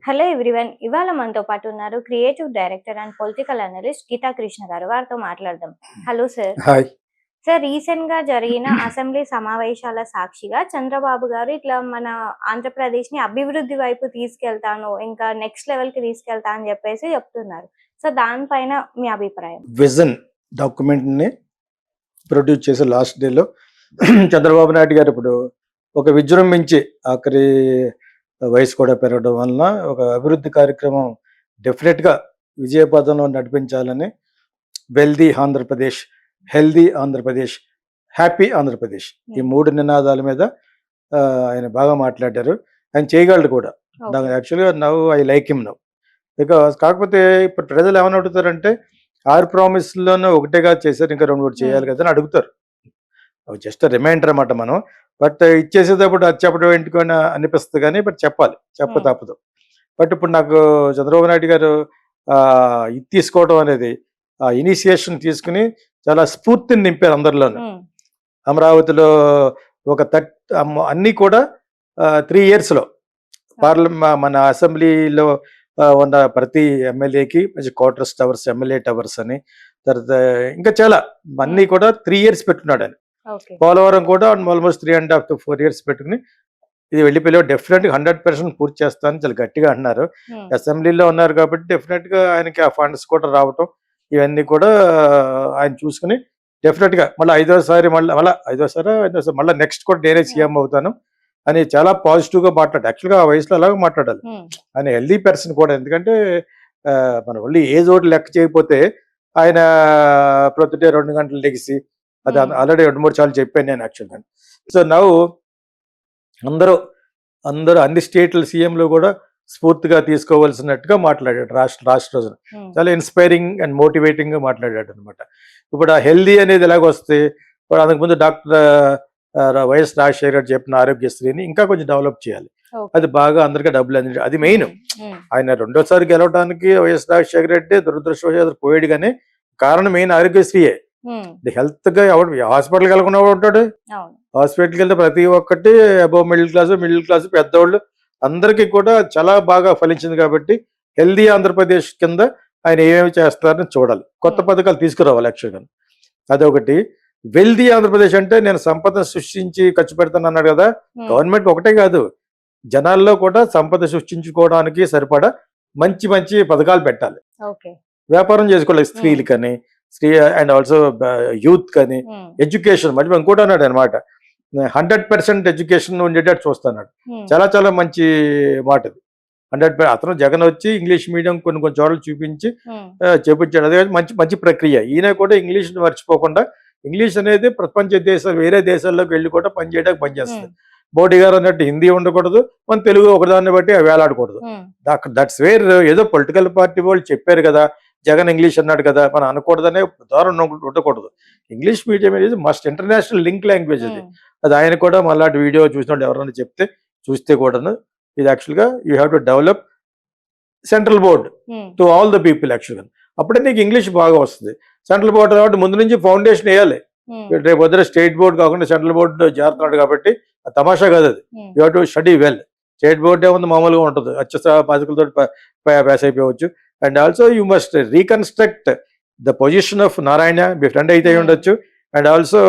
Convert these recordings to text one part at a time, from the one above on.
Hello everyone. ఇవాళ మనతో పాటు ఉన్నారు creative director and political analyst Geeta Krishna garu. వారితో మాట్లాడదాం. Hello sir. Hi. Sir, recent గా జరిగిన అసెంబ్లీ సమావేశాల సాక్షిగా చంద్రబాబు గారు ఇట్లా మన ఆంధ్రప్రదేశ్ ని అభివృద్ధి వైపు తీసుకెళ్తాను, ఇంకా నెక్స్ట్ లెవెల్ కి తీసుకెళ్తా అని చెప్పేసి చెప్తున్నారు. సో దానిపైన మీ అభిప్రాయం? విజన్ డాక్యుమెంట్ ని ప్రొడ్యూస్ చేసే లాస్ట్ డేలో చంద్రబాబు నాయుడు గారు ఇప్పుడు ఒక విజృంభించి ఆఖరి వయసు కూడా పెరగడం వలన ఒక అభివృద్ధి కార్యక్రమం డెఫినెట్ గా విజయపథంలో నడిపించాలని wealthy Andhra Pradesh, healthy Andhra Pradesh, happy Andhra Pradesh ఈ మూడు నినాదాల మీద ఆయన బాగా మాట్లాడారు. ఆయన చేయగలడు కూడా. యాక్చువల్గా now I like him now because కాకపోతే ఇప్పుడు ప్రజలు ఏమని అడుగుతారంటే 6 ప్రామిస్లోనూ ఒకటేగా చేశారు, ఇంకా 2 చేయాలి కదా అని అడుగుతారు. అవి జస్ట్ రిమైండర్ అన్నమాట. మనం బట్ ఇచ్చేసేటప్పుడు అది చెప్పడం ఏంటికొని అనిపిస్తుంది, కానీ బట్ చెప్పాలి, చెప్ప తప్పదు. బట్ ఇప్పుడు నాకు చంద్రబాబు నాయుడు గారు ఇది తీసుకోవడం అనేది ఇనిషియేషన్ తీసుకుని చాలా స్ఫూర్తిని నింపారు అందరిలోనూ. అమరావతిలో ఒక అన్నీ కూడా 3 yearsలో మన అసెంబ్లీలో ఉన్న ప్రతి ఎమ్మెల్యేకి క్వార్టర్స్ టవర్స్, ఎమ్మెల్యే టవర్స్ అని, తర్వాత ఇంకా చాలా అన్నీ కూడా 3 years పెట్టుకున్నాడు ఆయన. పోలవరం కూడా ఆల్మోస్ట్ 3.5 to 4 years పెట్టుకుని ఇది వెళ్ళిపోయి డెఫినెట్గా 100% పూర్తి చేస్తానని చాలా గట్టిగా అంటున్నారు. అసెంబ్లీలో ఉన్నారు కాబట్టి డెఫినెట్గా ఆయనకి ఆ ఫండ్స్ కూడా రావటం ఇవన్నీ కూడా ఆయన చూసుకుని డెఫినెట్గా మళ్ళీ ఐదోసారి మళ్ళీ నెక్స్ట్ కూడా నేనే సీఎం అవుతాను అని చాలా పాజిటివ్గా మాట్లాడారు. యాక్చువల్గా ఆ వయసులో అలాగే మాట్లాడాలి. ఆయన హెల్దీ పర్సన్ కూడా. ఎందుకంటే మన ఓన్లీ ఏజ్ ఒకటి లెక్క చేయకపోతే ఆయన ప్రొద్దుటే 2 గంటలు లెగిసి అది ఆల్రెడీ 2-3 సార్లు చెప్పాను నేను యాక్చువల్గా. సో నవ్వు అందరూ అన్ని స్టేట్ల సీఎంలు కూడా స్ఫూర్తిగా తీసుకోవాల్సినట్టుగా మాట్లాడాడు రాష్ట్ర రోజున. చాలా ఇన్స్పైరింగ్ అండ్ మోటివేటింగ్ గా మాట్లాడాడు అనమాట. ఇప్పుడు ఆ హెల్దీ అనేది ఎలాగొస్తే ఇప్పుడు అంతకుముందు డాక్టర్ వైఎస్ రాజశేఖర్ గారు చెప్పిన ఆరోగ్యశ్రీని ఇంకా కొంచెం డెవలప్ చేయాలి. అది బాగా అందరికీ డబ్బులు అందించాలి, అది మెయిన్. ఆయన 2వసారి గెలవడానికి వైఎస్ రాజశేఖర రెడ్డి దురదృష్టవశాత్తు పోయాడు, కానీ కారణం మెయిన్ ఆరోగ్యశ్రీయే. హెల్త్ గా ఎవడు హాస్పిటల్కి వెళ్ళకుండా ఉంటాడు? హాస్పిటల్కి వెళ్తే ప్రతి ఒక్కటి అబౌవ్ మిడిల్ క్లాస్ పెద్దవాళ్ళు అందరికీ కూడా చాలా బాగా ఫలించింది. కాబట్టి హెల్దీ ఆంధ్రప్రదేశ్ కింద ఆయన ఏమేమి చేస్తారని చూడాలి, కొత్త పథకాలు తీసుకురావాలి యాక్చువల్గా. అదొకటి. వెల్దీ ఆంధ్రప్రదేశ్ అంటే నేను సంపద సృష్టించి ఖర్చు పెడతాను అన్నాడు కదా. గవర్నమెంట్ ఒకటే కాదు, జనాల్లో కూడా సంపద సృష్టించుకోవడానికి సరిపడా మంచి మంచి పథకాలు పెట్టాలి. వ్యాపారం చేసుకోవాలి స్త్రీలకని, అండ్ ఆల్సో యూత్ కానీ, ఎడ్యుకేషన్ మళ్ళీ ఇంకోటి అన్నాడు అనమాట, 100% ఎడ్యుకేషన్ ఉండేటట్టు చూస్తున్నాడు. చాలా చాలా మంచి మాట ఇది. 100%. అతను జగన్ వచ్చి ఇంగ్లీష్ మీడియం కొన్ని చోట్ల చూపించి చేపించాడు. అదే మంచి మంచి ప్రక్రియ. ఈయన కూడా ఇంగ్లీష్ మర్చిపోకుండా, ఇంగ్లీష్ అనేది ప్రపంచ దేశాలు వేరే దేశాల్లోకి వెళ్ళి కూడా పనిచేయడానికి పనిచేస్తుంది. మోడీ గారు అన్నట్టు హిందీ ఉండకూడదు, మన తెలుగు ఒకదాన్ని బట్టి వేలాడకూడదు. That's where. ఏదో పొలిటికల్ పార్టీ వాళ్ళు చెప్పారు కదా, జగన్ ఇంగ్లీష్ అన్నాడు కదా, మనం అనకూడదనే దారుణం ఉండకూడదు. ఇంగ్లీష్ మీడియం అనేది మస్ట్ ఇంటర్నేషనల్ లింక్ లాంగ్వేజ్. అది ఆయన కూడా మళ్ళీ వీడియో చూసినట్టు ఎవరైనా చూస్తే కూడాను ఇది యాక్చువల్గా you have to develop central board to all the people యాక్చువల్గా. అప్పుడే నీకు ఇంగ్లీష్ బాగా వస్తుంది. సెంట్రల్ బోర్డు కాబట్టి ముందు నుంచి ఫౌండేషన్ వేయాలి. రేపు వద్ద స్టేట్ బోర్డు కాకుండా సెంట్రల్ బోర్డు చేరుతున్నాడు కాబట్టి తమాషా కాదు అది. You have to study well. State board ఏముంది, మామూలుగా ఉంటుంది, బాధికులతో పాస్ అయిపోవచ్చు. And also you must reconstruct the position of Narayana, me friend అయితే ఉండొచ్చు, and also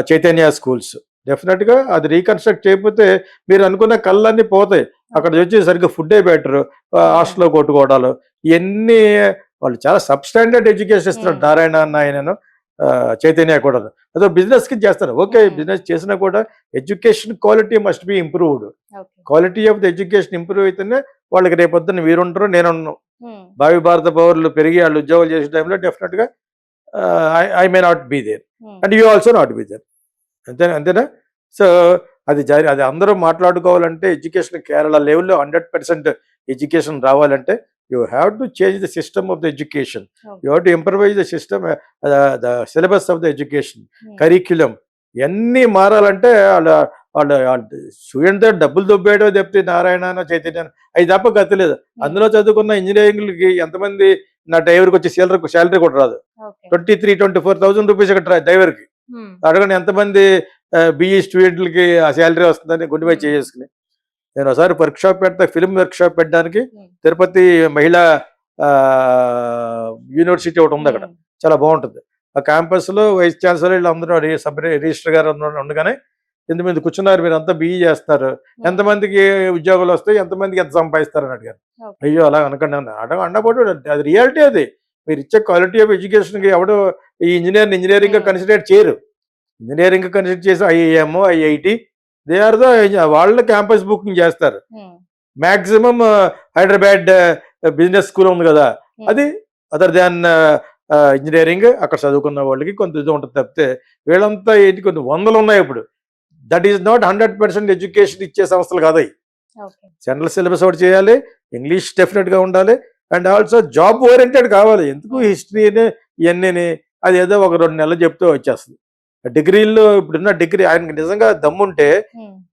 Chaitanya schools. Definite గా అది రీకన్స్ట్రక్ట్ చేయకపోతే మీరు అనుకున్న కళ్ళన్నీ పోతాయి. అక్కడ వచ్చి సరిగ్గా ఫుడ్డే బెటర్, హాస్టల్లో కొట్టుకోవడాలు ఇవన్నీ. వాళ్ళు చాలా సబ్స్టాండర్డ్ ఎడ్యుకేషన్ ఇస్తున్నారు నారాయణ అన్న, ఆయనను చైతన్య కూడా. అదో బిజినెస్ కి చేస్తారు, ఓకే. బిజినెస్ చేసినా కూడా education quality must be improved. Quality of the education improve అయితేనే వాళ్ళకి రేపొద్దున మీరుంటారు, నేనున్నాను. భావి భారత పౌరులు పెరిగి వాళ్ళు ఉద్యోగాలు చేసే టైంలో డెఫినెట్ గా I may not be there and you also not be there. అంతేనా? సో అది అందరూ మాట్లాడుకోవాలంటే ఎడ్యుకేషన్ కేరళ లెవెల్లో 100% ఎడ్యుకేషన్ రావాలంటే you have to change the system of the education. You have to improvise the system, the syllabus of the education, curriculum ఇవన్నీ మారాలంటే వాళ్ళ student డబ్బులు దొబ్బేయడం తప్పితే నారాయణ చైతన్య అవి తప్ప గతి లేదు. అందులో చదువుకున్న ఇంజనీరింగ్లకి ఎంతమంది నా డ్రైవర్కి వచ్చి శాలరీ కూడా రాదు. 23,000-24,000 రూపీస్ ఇక్కడ డ్రైవర్కి. అడగండి ఎంతమంది బీఈ స్టూడెంట్లకి ఆ శాలరీ వస్తుందని గుండెపై చేసుకుని. నేను ఒకసారి వర్క్ షాప్ పెడతా, ఫిల్మ్ వర్క్ షాప్ పెట్టడానికి తిరుపతి మహిళా యూనివర్సిటీ ఒకటి ఉంది అక్కడ, చాలా బాగుంటుంది. ఆ క్యాంపస్ లో వైస్ ఛాన్సలర్ వీళ్ళందరూ సబ్ రిజిస్టర్ గారు ఉండగానే ఎంతమంది కూర్చున్నారు, మీరు అంతా బిఈ చేస్తున్నారు, ఎంతమందికి ఉద్యోగాలు వస్తాయి, ఎంతమందికి ఎంత సంపాదిస్తారని అడిగారు. అయ్యో అలా అనకండి అన్నప్పుడు అది రియాలిటీ. అది మీరు ఇచ్చే క్వాలిటీ ఆఫ్ ఎడ్యుకేషన్కి ఎవడు ఈ ఇంజనీరింగ్ కన్సిడర్ చేయరు. ఇంజనీరింగ్ కన్సిడర్ చేసి IIM, IIT, they are the వాళ్ళ క్యాంపస్ బుకింగ్ చేస్తారు. మాక్సిమం హైదరాబాద్ బిజినెస్ స్కూల్ ఉంది కదా, అది అదర్ దాన్ ఇంజనీరింగ్, అక్కడ చదువుకున్న వాళ్ళకి కొంత ఇది ఉంటుంది తప్పితే వీళ్ళంతా ఏంటి కొన్ని వందలు ఉన్నాయి ఇప్పుడు. దట్ ఈస్ నాట్ 100% ఎడ్యుకేషన్ ఇచ్చే సంస్థలు కాదు. జనరల్ సిలబస్ ఒకటి చేయాలి, ఇంగ్లీష్ డెఫినెట్గా ఉండాలి, అండ్ ఆల్సో జాబ్ ఓరియంటెడ్ కావాలి. ఎందుకు హిస్టరీని ఇవన్నీ అది ఏదో ఒక 2 నెలలు చెప్తూ వచ్చేస్తుంది. డిగ్రీల్లో ఇప్పుడున్న డిగ్రీ ఆయనకి నిజంగా దమ్ముంటే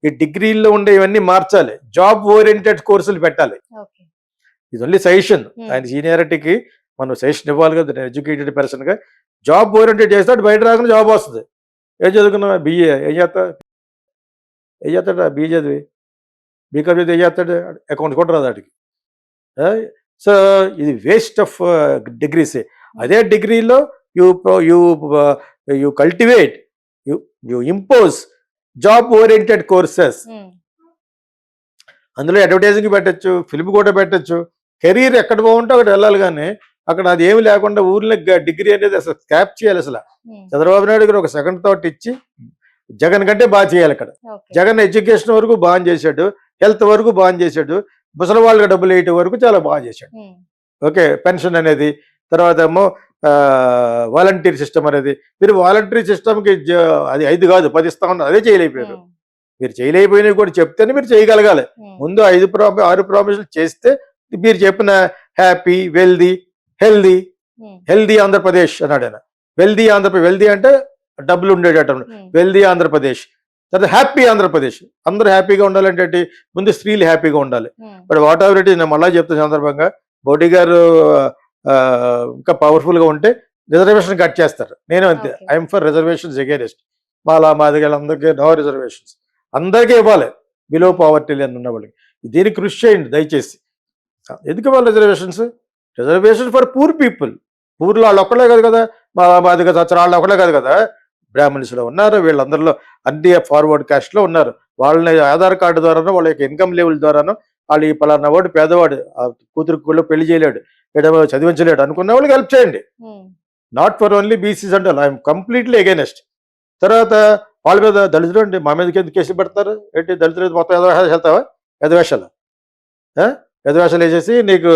ఈ డిగ్రీల్లో ఉండే ఇవన్నీ మార్చాలి, జాబ్ ఓరియంటెడ్ కోర్సులు పెట్టాలి. ఇది ఓన్లీ సజెషన్. ఆయన సీనియారిటీకి మనం సజెషన్ ఇవ్వాలి కదా, ఎడ్యుకేటెడ్ పర్సన్ గా. జాబ్ ఓరియంటెడ్ చేస్తాడు, బయట రాకుండా జాబ్ వస్తుంది. ఏం చదువుకున్నావా? బిఏ. ఏం చేస్తాడు? బిఏ చదివి బీకామ్ చదివి ఏం చేస్తాడు? అకౌంట్ కూడా రాదు వాడికి. సో ఇది వేస్ట్ ఆఫ్ డిగ్రీస్. అదే డిగ్రీలో you cultivate, you impose job oriented courses. అందులో అడ్వర్టైజింగ్ పెట్టచ్చు, ఫిల్మ్ కూడా పెట్టచ్చు. కెరీర్ ఎక్కడ బాగుంటే అక్కడ వెళ్ళాలి, కానీ అక్కడ అది ఏమి లేకుండా ఊర్లో డిగ్రీ అనేది అసలు స్కాప్ చేయాలి. అసలు చంద్రబాబు నాయుడు గారు ఒక సెకండ్ థాట్ ఇచ్చి జగన్ కంటే బాగా చేయాలి. అక్కడ జగన్ ఎడ్యుకేషన్ వరకు బాగా చేశాడు, హెల్త్ వరకు బాగా చేశాడు, ముసలి వాళ్ళకి డబ్బులు వేయటం వరకు చాలా బాగా చేశాడు. ఓకే, పెన్షన్ అనేది, తర్వాత ఏమో వాలంటీర్ సిస్టమ్ అనేది. మీరు వాలంటీర్ సిస్టమ్కి అది 5 కాదు 10 ఇస్తా ఉన్నారు, అదే చేయలేకపోయారు. మీరు చేయలేకపోయినా కూడా చెప్తేనే మీరు చేయగలగాలి. ముందు 6 ప్రామిసులు చేస్తే మీరు చెప్పిన హ్యాపీ, హెల్దీ ఆంధ్రప్రదేశ్ అన్నాడు ఆయన. వెల్దీ అంటే డబ్బులు ఉండేటట్టు, వెల్దీ ఆంధ్రప్రదేశ్. తర్వాత హ్యాపీ ఆంధ్రప్రదేశ్. అందరూ హ్యాపీగా ఉండాలంటే ముందు స్త్రీలు హ్యాపీగా ఉండాలి. But what ever it is, నేను మళ్ళీ చెప్తున్న సందర్భంగా మోడీ గారు ఇంకా పవర్ఫుల్ గా ఉంటే రిజర్వేషన్ కట్ చేస్తారు. నేను అంతే, ఐఎమ్ ఫర్ రిజర్వేషన్స్ అగైనెస్ట్. మాదిగలందరికీ నో రిజర్వేషన్స్, అందరికీ ఇవ్వాలి, బిలో పావర్టీ లైన్ ఉన్న వాళ్ళకి. దీనికి కృషి చేయండి దయచేసి. ఎందుకు ఇవ్వాలి రిజర్వేషన్ ఫర్ పూర్ పీపుల్. పూర్లో వాళ్ళు ఒక్కలే కాదు కదా, మాదిగ వాళ్ళు ఒక్కలే కాదు కదా, బ్రాహ్మణ్స్లో ఉన్నారు, వీళ్ళందరిలో అన్ని ఫార్వర్డ్ కాస్ట్లో ఉన్నారు. వాళ్ళని ఆధార్ కార్డు ద్వారానో వాళ్ళ యొక్క ఇన్కమ్ లెవెల్ ద్వారానో వాళ్ళు ఈ పలానా వాడు పేదవాడు, ఆ కూతురు పెళ్లి చేయలేడు, చదివించలేడు అనుకున్న వాళ్ళకి హెల్ప్ చేయండి. నాట్ ఫర్ ఓన్లీ బీసీస్ అంటే ఐఎమ్ కంప్లీట్లీ అగైనెస్ట్. తర్వాత వాళ్ళ మీద దళితులు అండి, మా మీదకి ఎందుకు కేసులు పెడతారు ఏంటి? దళితులు మొత్తం వెళ్తావా? ఎదవేషాలు వేసేసి నీకు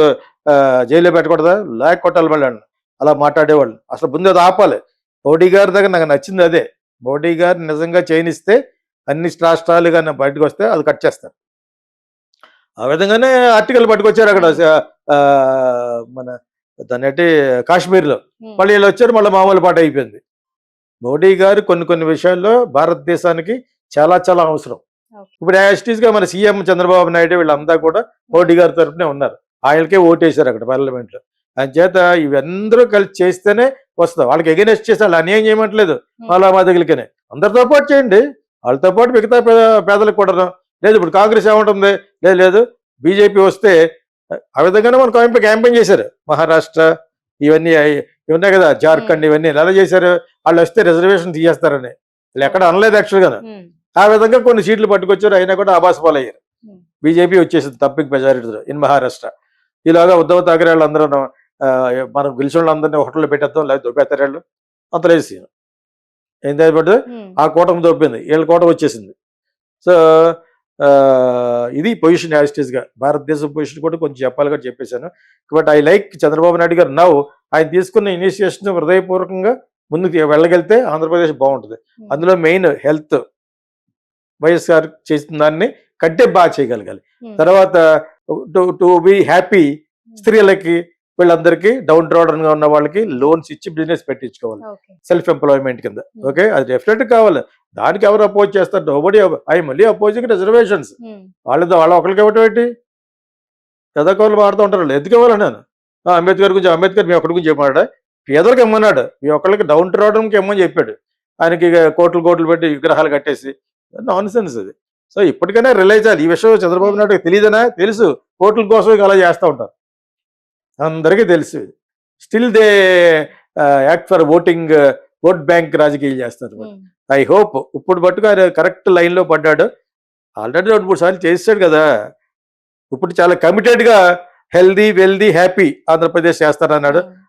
జైల్లో పెట్టకూడదా? లాక్ కొట్టాలి మళ్ళీ అలా మాట్లాడేవాళ్ళు. అసలు ముందు అది ఆపాలి. మోడీ గారి దగ్గర నాకు నచ్చింది అదే. మోడీ గారు నిజంగా చేయనిస్తే అన్ని రాష్ట్రాలు కానీ బయటకు వస్తే అది కట్ చేస్తారు. ఆ విధంగానే ఆర్టికల్ పట్టుకొచ్చారు అక్కడ మన దాన్ని కాశ్మీర్లో. మళ్ళీ వీళ్ళు వచ్చారు, మళ్ళీ మామూలు పాట అయిపోయింది. మోడీ గారు కొన్ని విషయాల్లో భారతదేశానికి చాలా చాలా అవసరం. ఇప్పుడు యాస్టీస్ గా మన సీఎం చంద్రబాబు నాయుడు వీళ్ళంతా కూడా మోడీ గారి తరఫునే ఉన్నారు. ఆయనకే ఓటేశారు అక్కడ పార్లమెంట్ లో. ఆయన చేత ఇవందరూ కలిసి చేస్తేనే వస్తుంది. వాళ్ళకి ఎగెనెస్ట్ చేసి వాళ్ళు అన్యాయం చేయమంటలేదు, వాళ్ళ మాదిగలకనే. అందరితో పాటు చేయండి, వాళ్ళతో పాటు మిగతా పేదలకు కూడా. లేదు ఇప్పుడు కాంగ్రెస్ ఏమంటుంది, లేదు బీజేపీ వస్తే ఆ విధంగానే మన క్యాంపెయిన్ చేశారు. మహారాష్ట్ర ఇవన్నీ ఉన్నాయి కదా, జార్ఖండ్ ఇవన్నీ ఎలా చేశారు, వాళ్ళు వస్తే రిజర్వేషన్ తీసేస్తారని వాళ్ళు ఎక్కడ అనలేదు యాక్చువల్గా. ఆ విధంగా కొన్ని సీట్లు పట్టుకొచ్చారు, అయినా కూడా ఆబాస్ పాలయ్యారు. బీజేపీ వచ్చేసింది తప్పిక మెజారిటీతో ఇన్ మహారాష్ట్ర. ఇలాగా ఉద్ధవ్ ఠాకరే వాళ్ళందరూ మనం గెలిచిన వాళ్ళందరినీ హోటల్లో పెట్టేద్దాం, లేదా దొబ్బేస్తారు వాళ్ళు అంత లేసి ఏం తేపడు ఆ కూటమి దొబ్బింది, వీళ్ళ కూటమి వచ్చేసింది. సో ఇది పొజిషన్ యాజిటీస్ గా. భారతదేశం పొజిషన్ కూడా కొంచెం చెప్పాలి కూడా చెప్పేశాను. But I like Chandrababu Naidu గారు నౌ. ఆయన తీసుకున్న ఇనిషియేషన్ హృదయపూర్వకంగా ముందుకు వెళ్ళగలిగితే ఆంధ్రప్రదేశ్ బాగుంటుంది. అందులో మెయిన్ హెల్త్ వైఎస్ఆర్ చేసిన దాన్ని కంటే బాగా చేయగలగాలి. తర్వాత టు బి హ్యాపీ, స్త్రీలకి వీళ్ళందరికీ డౌన్ ట్రాడన్ గా ఉన్న వాళ్ళకి లోన్స్ ఇచ్చి బిజినెస్ పెట్టించుకోవాలి, సెల్ఫ్ ఎంప్లాయ్మెంట్ కింద. ఓకే, అది డెఫినెట్ కావాలి. దానికి ఎవరు అపోజ్ చేస్తారు? నోబడీ. ఐ మళ్ళీ అపోజింగ్ రిజర్వేషన్స్. వాళ్ళ ఒకరికి ఇవ్వటం ఏంటి? చదవకోళ్ళు మాడుతూ ఉంటారు, ఎందుకు ఇవ్వాలన్నాను. అంబేద్కర్ గురించి, అంబేద్కర్ మీ ఒక్కడి గురించి చెప్పాడా? పేదలకు ఇమ్మన్నాడు, మీ ఒక్కళ్ళకి డౌన్ ట్రాడన్కి ఇమ్మని చెప్పాడు. ఆయనకి కోట్లు పెట్టి విగ్రహాలు కట్టేసి నాన్ సెన్స్ అది. సో సో ఇప్పటికైనా రిలైజ్ అవ్వాలి ఈ విషయం. చంద్రబాబు నాయుడు తెలియదనా? తెలుసు. ఓట్ల కోసం ఇక అలా చేస్తూ ఉంటారు, అందరికీ తెలుసు. Still they act for voting, vote bank రాజకీయాలు చేస్తారు. ఐ హోప్ ఇప్పుడు పట్టుకు ఆయన కరెక్ట్ లైన్లో పడ్డాడు. ఆల్రెడీ 2-3 సార్లు చేసాడు కదా. ఇప్పుడు చాలా కమిటెడ్గా హెల్దీ వెల్దీ హ్యాపీ ఆంధ్రప్రదేశ్ చేస్తారన్నాడు.